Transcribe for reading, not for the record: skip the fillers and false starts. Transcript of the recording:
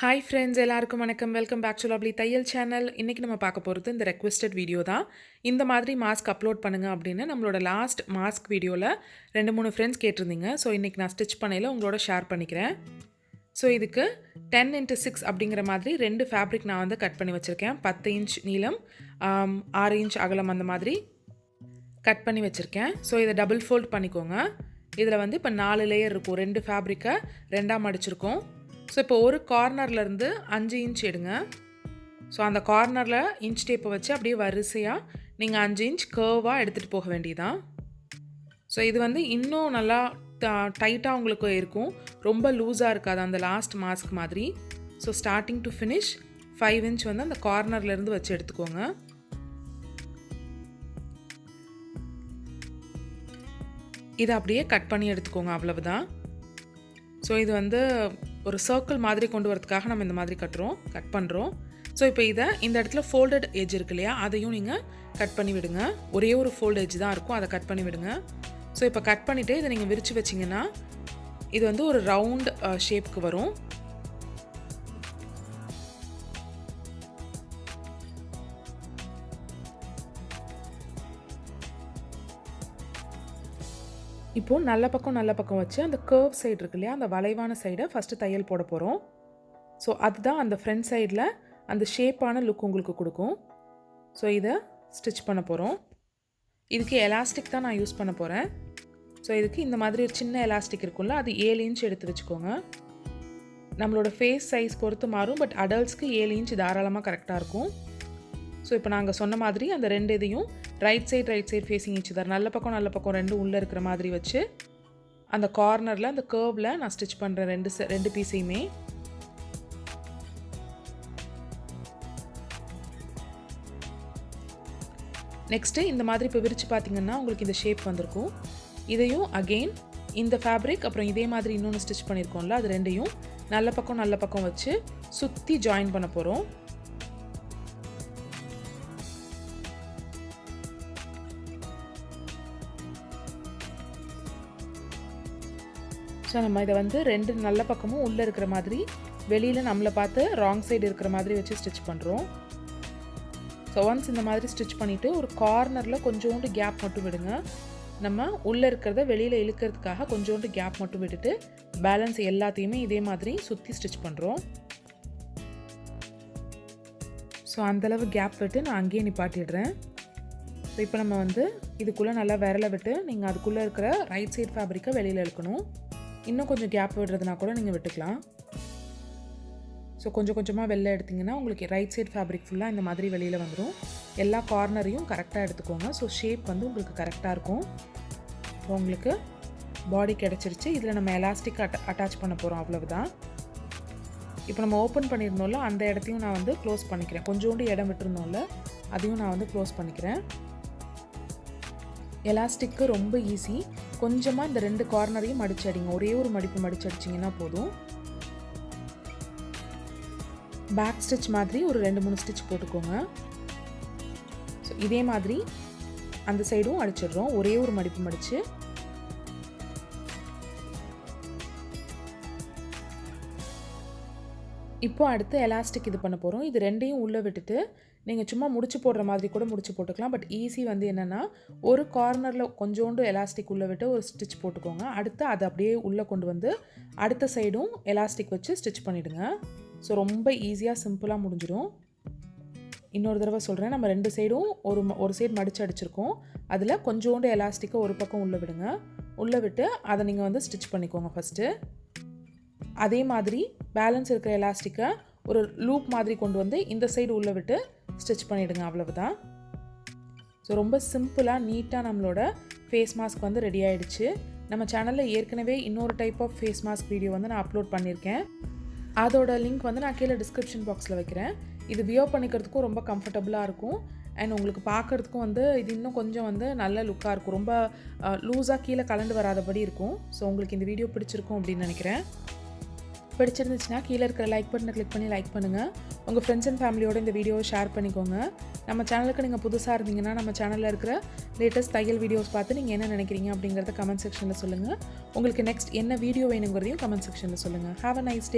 Hi friends, எல்லாருக்கும் வணக்கம். Welcome back to lovely தையல் சேனல். இன்றைக்கி நம்ம பார்க்க போகிறது இந்த ரெக்வெஸ்டட் வீடியோ தான். இந்த மாதிரி மாஸ்க் அப்லோட் பண்ணுங்கள் அப்படின்னு நம்மளோட லாஸ்ட் மாஸ்க் வீடியோவில் 2-3 ஃப்ரெண்ட்ஸ் கேட்டிருந்தீங்க. ஸோ இன்றைக்கி நான் ஸ்டிச் பண்ணையில் உங்களோட ஷேர் பண்ணிக்கிறேன். ஸோ இதுக்கு 10x6 அப்படிங்கிற மாதிரி 2 ஃபேப்ரிக் நான் வந்து கட் பண்ணி வச்சுருக்கேன். 10 இன்ச் நீளம், 6 இன்ச் அகலம் அந்த மாதிரி கட் பண்ணி வச்சுருக்கேன். ஸோ இதை டபுள் ஃபோல்ட் பண்ணிக்கோங்க. இதில் வந்து இப்போ 4 லேயர் இருக்கும். 2 ஃபேப்ரிக்கை 2ஆக மடிச்சிருக்கோம். ஸோ இப்போ ஒரு கார்னர்லேருந்து 5 இன்ச் எடுங்க. ஸோ அந்த கார்னரில் இன்ச் டேப்பை வச்சு அப்படியே வரிசையாக நீங்கள் 5 இன்ச் கர்வாக எடுத்துகிட்டு போக வேண்டியதான். ஸோ இது வந்து இன்னும் நல்லா டைட்டாக உங்களுக்கு இருக்கும், ரொம்ப லூஸாக இருக்காது அந்த லாஸ்ட் மாஸ்க் மாதிரி. So starting to finish 5 inch வந்து அந்த கார்னர்லேருந்து வச்சு எடுத்துக்கோங்க. இதை அப்படியே கட் பண்ணி எடுத்துக்கோங்க, அவ்வளவுதான். ஸோ இது வந்து ஒரு சர்க்கிள் மாதிரி கொண்டு வரதுக்காக நம்ம இந்த மாதிரி கட் பண்ணுறோம். ஸோ இப்போ இதை இந்த இடத்துல ஃபோல்டட் எட்ஜ் இருக்கு இல்லையா, அதையும் நீங்கள் கட் பண்ணி விடுங்க. ஒரே ஒரு ஃபோல்டு எட்ஜ் தான் இருக்கும், அதை கட் பண்ணி விடுங்க. ஸோ இப்போ கட் பண்ணிவிட்டு இதை நீங்கள் விரித்து வச்சிங்கன்னா இது வந்து ஒரு ரவுண்ட் ஷேப்புக்கு வரும். இப்போது நல்ல பக்கம் வச்சு அந்த கர்வ் சைடு இருக்கு இல்லையா, அந்த வளைவான சைடை ஃபஸ்ட்டு தையல் போட போகிறோம். ஸோ அதுதான் அந்த ஃப்ரண்ட் சைடில் அந்த ஷேப்பான லுக் உங்களுக்கு கொடுக்கும். ஸோ இதை ஸ்டிச் பண்ண போகிறோம். இதுக்கு எலாஸ்டிக் தான் நான் யூஸ் பண்ண போகிறேன். ஸோ இதுக்கு இந்த மாதிரி ஒரு சின்ன எலாஸ்டிக் இருக்கும்ல, அது 7 இன்ச் எடுத்து வச்சுக்கோங்க. நம்மளோட ஃபேஸ் சைஸ் பொறுத்து மாறும், பட் அடல்ட்ஸ்க்கு 7 இன்ச் தாராளமாக கரெக்டாக இருக்கும். ஸோ இப்போ நாங்கள் சொன்ன மாதிரி அந்த 2 இதையும் right side facing each other, நல்ல பக்கம் 2 உள்ளே இருக்கிற மாதிரி வச்சு அந்த கார்னரில் அந்த கர்வில் நான் ஸ்டிச் பண்ணுறேன் 2 பீஸையுமே. நெக்ஸ்ட்டு இந்த மாதிரி இப்போ விரித்து பார்த்தீங்கன்னா உங்களுக்கு இந்த ஷேப் வந்திருக்கும். இதையும் அகெயின் இந்த ஃபேப்ரிக் அப்புறம் இதே மாதிரி இன்னொன்று ஸ்டிச் பண்ணியிருக்கோம்ல, அது 2ஐயும் நல்ல பக்கம் வச்சு சுற்றி ஜாயின் பண்ண போகிறோம். ஸோ நம்ம இதை வந்து 2 நல்ல பக்கமும் உள்ளே இருக்கிற மாதிரி, வெளியில் நம்மளை பார்த்து ராங் சைடு இருக்கிற மாதிரி வச்சு ஸ்டிச் பண்ணுறோம். ஸோ ஒன்ஸ் இந்த மாதிரி ஸ்டிச் பண்ணிவிட்டு ஒரு கார்னரில் கொஞ்சோண்டு கேப் மட்டும் விடுங்க. நம்ம உள்ளே இருக்கிறத வெளியில் இழுக்கிறதுக்காக கொஞ்சோண்டு கேப் மட்டும் விட்டுட்டு பேலன்ஸ் எல்லாத்தையுமே இதே மாதிரி சுற்றி ஸ்டிச் பண்ணுறோம். ஸோ அந்தளவு கேப் விட்டு நான் அங்கேயே நிப்பாட்டிடுறேன். ஸோ இப்போ நம்ம வந்து இதுக்குள்ளே நல்லா விரலை விட்டு நீங்கள் அதுக்குள்ளே இருக்கிற ரைட் சைடு ஃபேப்ரிக்கை வெளியில் இழுக்கணும். இன்னும் கொஞ்சம் கேப் விடுறதுனா கூட நீங்கள் விட்டுக்கலாம். ஸோ கொஞ்சமாக வெளில எடுத்திங்கன்னா உங்களுக்கு ரைட் சைடு ஃபேப்ரிக் ஃபுல்லாக இந்த மாதிரி வெளியில் வந்துடும். எல்லா கார்னரையும் கரெக்டாக எடுத்துக்கோங்க. ஸோ ஷேப் வந்து உங்களுக்கு கரெக்டாக இருக்கும். ஸோ உங்களுக்கு பாடி கிடச்சிருச்சு. இதில் நம்ம எலாஸ்டிக் அட்டாச் பண்ண போகிறோம், அவ்வளவுதான். இப்போ நம்ம ஓப்பன் பண்ணியிருந்தோம்ல, அந்த இடத்தையும் நான் வந்து க்ளோஸ் பண்ணிக்கிறேன். கொஞ்சோண்டு இடம் விட்டுருந்தோம்ல, அதையும் நான் வந்து க்ளோஸ் பண்ணிக்கிறேன். எலாஸ்டிக்கு ரொம்ப ஈஸி. கொஞ்சமாக இந்த 2 கார்னரையும் மடிச்சு அடிங்க. ஒரே ஒரு மடிப்பு மடிச்சு அடிச்சிங்கன்னா போதும். பேக் ஸ்டிச் மாதிரி ஒரு 2-3 ஸ்டிச் போட்டுக்கோங்க. ஸோ இதே மாதிரி அந்த சைடும் அடிச்சிடுறோம், ஒரே ஒரு மடிப்பு மடித்து. இப்போ அடுத்து எலாஸ்டிக் இது பண்ண போகிறோம். இது 2ஐயும் உள்ளே விட்டுட்டு நீங்கள் சும்மா முடிச்சு போடுற மாதிரி கூட முடிச்சு போட்டுக்கலாம். பட் ஈஸி வந்து என்னென்னா, ஒரு கார்னரில் கொஞ்சோண்டு எலாஸ்டிக் உள்ளே விட்டு ஒரு ஸ்டிச் போட்டுக்கோங்க. அடுத்து அதை அப்படியே உள்ளே கொண்டு வந்து அடுத்த சைடும் எலாஸ்டிக் வச்சு ஸ்டிச் பண்ணிவிடுங்க. ஸோ ரொம்ப ஈஸியாக சிம்பிளாக முடிஞ்சிடும். இன்னொரு தடவை சொல்கிறேன், நம்ம 2 சைடும் ஒரு சைடு மடித்து அடிச்சிருக்கோம். அதில் கொஞ்சோண்டு எலாஸ்டிக்கை ஒரு பக்கம் உள்ளே விடுங்க. உள்ளே விட்டு அதை நீங்கள் வந்து ஸ்டிச் பண்ணிக்கோங்க ஃபஸ்ட்டு. அதே மாதிரி பேலன்ஸ் இருக்கிற எலாஸ்டிக்கை ஒரு லூப் மாதிரி கொண்டு வந்து இந்த சைடு உள்ளே விட்டு ஸ்டிச் பண்ணிவிடுங்க, அவ்வளவுதான். ஸோ ரொம்ப சிம்பிளாக நீட்டாக நம்மளோட ஃபேஸ் மாஸ்க் வந்து ரெடி ஆகிடுச்சு. நம்ம சேனலில் ஏற்கனவே இன்னொரு type of face mask video வந்து நான் அப்லோட் பண்ணியிருக்கேன். அதோட லிங்க் வந்து நான் கீழே டிஸ்கிரிப்ஷன் பாக்ஸில் வைக்கிறேன். இது வியர் பண்ணிக்கிறதுக்கும் ரொம்ப கம்ஃபர்டபுளாக இருக்கும். அண்ட் உங்களுக்கு பார்க்குறதுக்கும் வந்து இது இன்னும் கொஞ்சம் வந்து நல்ல லுக்காக இருக்கும். ரொம்ப லூஸாக கீழே கலண்டு வராதபடி இருக்கும். ஸோ உங்களுக்கு இந்த வீடியோ பிடிச்சிருக்கும் அப்படின்னு நினைக்கிறேன். பிடிச்சிருந்துச்சுன்னா கீழே இருக்கிற லைக் பட்டனை கிளிக் பண்ணி லைக் பண்ணுங்கள். உங்கள் ஃப்ரெண்ட்ஸ் அண்ட் ஃபேமிலியோட இந்த வீடியோவை ஷேர் பண்ணிக்கோங்க. நம்ம சேனலுக்கு நீங்கள் புதுசாக இருந்தீங்கன்னா நம்ம சேனலில் இருக்கிற லேட்டஸ்ட் தையல் வீடியோஸ் பார்த்து நீங்கள் என்ன நினைக்கிறீங்க அப்படிங்கிறத கமெண்ட் செக்ஷனில் சொல்லுங்கள். உங்களுக்கு நெக்ஸ்ட் என்ன வீடியோ வேணுங்கிறதையும் கமெண்ட் செக்ஷனில் சொல்லுங்கள். Have a nice day.